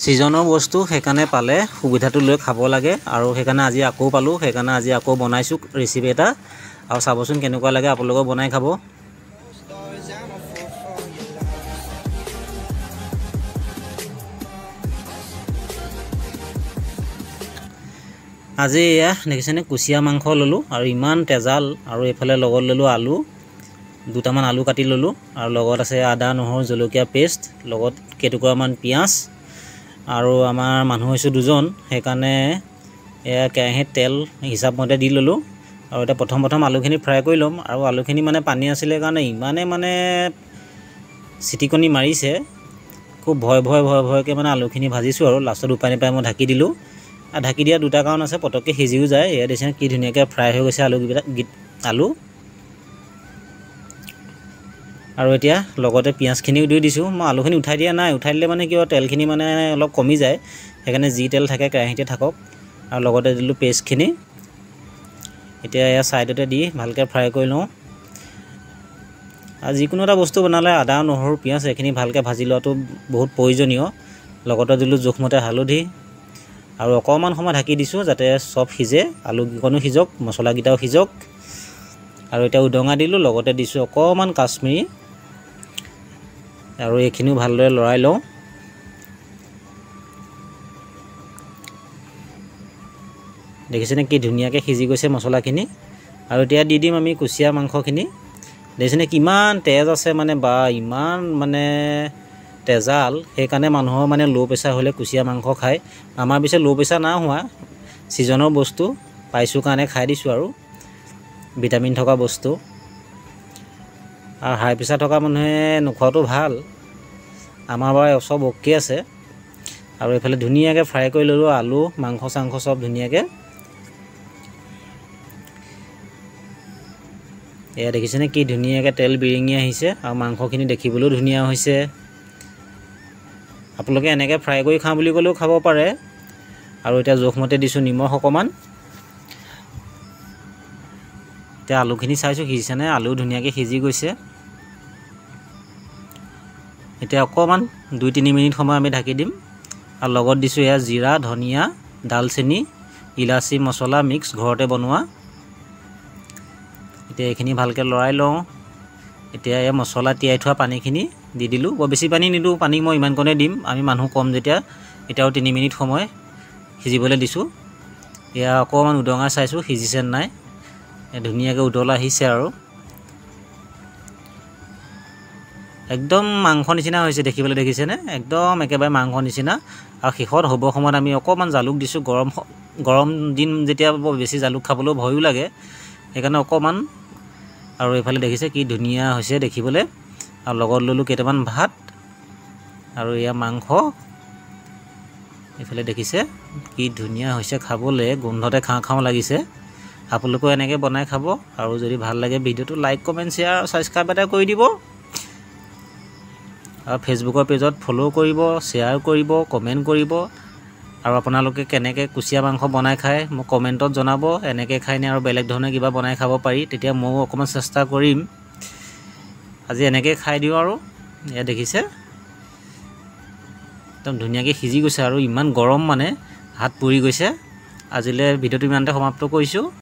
সিজনৰ বস্তু সেইকাৰণে পালে সুবিধাটো লৈ খাব লাগে আৰু সেইকাৰণে আজি আকৌ পালোঁ সেইকাৰণে আজি আকৌ বনাইছোঁ ৰেচিপি এটা আৰু চাবচোন কেনেকুৱা লাগে আপোনালোকেও বনাই খাব। আজি এয়া দেখিছেনে কুচিয়া মাংস ল'লোঁ আৰু ইমান তেজাল আৰু এইফালে লগত ল'লোঁ আলু দুটামান আলু কাটি ল'লোঁ আৰু লগত আছে আদা নহৰু জলকীয়া পেষ্ট লগত কেইটুকুৰামান পিঁয়াজ আৰু আমাৰ মানুহ হৈছোঁ দুজন সেইকাৰণে এয়া কেৰাহীত তেল হিচাপমতে দি ল'লোঁ আৰু এতিয়া প্ৰথম আলুখিনি ফ্ৰাই কৰি ল'ম আৰু আলুখিনি মানে পানী আছিলে কাৰণে ইমানে মানে চিটিকনি মাৰিছে খুব ভয়কৈ মানে আলুখিনি ভাজিছোঁ আৰু লাষ্টত উপায় নাপাই মই ঢাকি দিলোঁ আৰু ঢাকি দিয়া দুটা কাৰণ আছে পটককৈ সিজিও যায় এয়া দেখিছেনে কি ধুনীয়াকৈ ফ্ৰাই হৈ গৈছে আলু আৰু এতিয়া লগতে পিঁয়াজখিনিও দি দিছোঁ মই আলুখিনি উঠাই দিয়া নাই উঠাই দিলে মানে কিয় তেলখিনি মানে অলপ কমি যায় সেইকাৰণে যি তেল থাকে কেৰাহীতে থাকক আৰু লগতে দিলোঁ পেষ্টখিনি এতিয়া এয়া ছাইডতে দি ভালকৈ ফ্ৰাই কৰি লওঁ আৰু যিকোনো এটা বস্তু বনালে আদা নহৰু পিঁয়াজ এইখিনি ভালকৈ ভাজি লোৱাটো বহুত প্ৰয়োজনীয় লগতে দিলোঁ জোখমতে হালধি আৰু অকণমান সময় ঢাকি দিছোঁ যাতে চব সিজে আলুকেইকণো সিজক মছলাকেইটাও সিজক আৰু এতিয়া উদঙা দিলোঁ লগতে দিছোঁ অকণমান কাশ্মীৰী আৰু এইখিনিও ভালদৰে লৰাই লওঁ দেখিছেনে কি ধুনীয়াকৈ সিজি গৈছে মছলাখিনি আৰু এতিয়া দি দিম আমি কুচিয়া মাংসখিনি দেখিছেনে কিমান তেজ আছে মানে বা ইমান মানে তেজাল সেইকাৰণে মানুহৰ মানে ল' প্ৰেছাৰ হ'লে কুচিয়া মাংস খায় আমাৰ পিছে ল' প্ৰেছাৰ নাই হোৱা ছিজনৰ বস্তু পাইছোঁ কাৰণে খাই দিছোঁ আৰু ভিটামিন থকা বস্তু আৰু হাই প্ৰেছাৰ থকা মানুহে নোখোৱাটো ভাল আমাৰ বাৰু চব অ'কে আছে আৰু এইফালে ধুনীয়াকৈ ফ্ৰাই কৰি ল'লোঁ আলু মাংস চাংস চব ধুনীয়াকৈ এয়া দেখিছেনে কি ধুনীয়াকৈ তেল বিৰিঙি আহিছে আৰু মাংসখিনি দেখিবলৈও ধুনীয়া হৈছে আপোনালোকে এনেকৈ ফ্ৰাই কৰি খাওঁ বুলি ক'লেও খাব পাৰে আৰু এতিয়া জোখমতে দিছোঁ নিমখ অকণমান এতিয়া আলুখিনি চাইছোঁ সিজিছেনে আলু ধুনীয়াকৈ সিজি গৈছে এতিয়া অকণমান 2-3 মিনিট সময় আমি ঢাকি দিম আৰু লগত দিছোঁ এয়া জিৰা ধনিয়া ডালচেনি ইলাচি মছলা মিক্স ঘৰতে বনোৱা এতিয়া এইখিনি ভালকৈ লৰাই লওঁ এতিয়া এই মছলা তিয়াই থোৱা পানীখিনি দি দিলোঁ বৰ বেছি পানী নিদিওঁ পানী মই ইমানকণে দিম আমি মানুহ কম যেতিয়া এতিয়াও 3 মিনিট সময় সিজিবলৈ দিছোঁ এয়া অকণমান উদঙা চাইছোঁ সিজিছে নাই ধুনীয়াকৈ উতল আহিছে আৰু একদম মাংস নিচিনা হৈছে দেখিবলৈ দেখিছেনে একদম একেবাৰে মাংস নিচিনা আৰু শেষত হ'ব সময়ত আমি অকণমান জালুক দিছোঁ গৰম দিন যেতিয়া বেছি জালুক খাবলৈও ভয়ো লাগে সেইকাৰণে অকণমান আৰু এইফালে দেখিছে কি ধুনীয়া হৈছে দেখিবলৈ আৰু লগত ল'লোঁ কেইটামান ভাত আৰু এয়া মাংস এইফালে দেখিছে কি ধুনীয়া হৈছে খাবলৈ গোন্ধতে খাওঁ লাগিছে আপোনালোকেও এনেকৈ বনাই খাব আৰু যদি ভাল লাগে ভিডিঅ'টো লাইক কমেণ্ট শ্বেয়াৰ আৰু ছাবস্ক্ৰাইব এটা কৰি দিব আৰু ফেচবুকৰ পেজত ফ'ল' কৰিব শ্বেয়াৰ কৰিব কমেণ্ট কৰিব আৰু আপোনালোকে কেনেকৈ কুচিয়া মাংস বনাই খায় মোক কমেণ্টত জনাব এনেকৈ খায়নে আৰু বেলেগ ধৰণে কিবা বনাই খাব পাৰি তেতিয়া ময়ো অকণমান চেষ্টা কৰিম আজি এনেকৈ খাই দিওঁ আৰু এয়া দেখিছে একদম ধুনীয়াকৈ সিজি গৈছে আৰু ইমান গৰম মানে হাত পুৰি গৈছে আজিলৈ ভিডিঅ'টো ইমানতে সমাপ্ত কৰিছোঁ।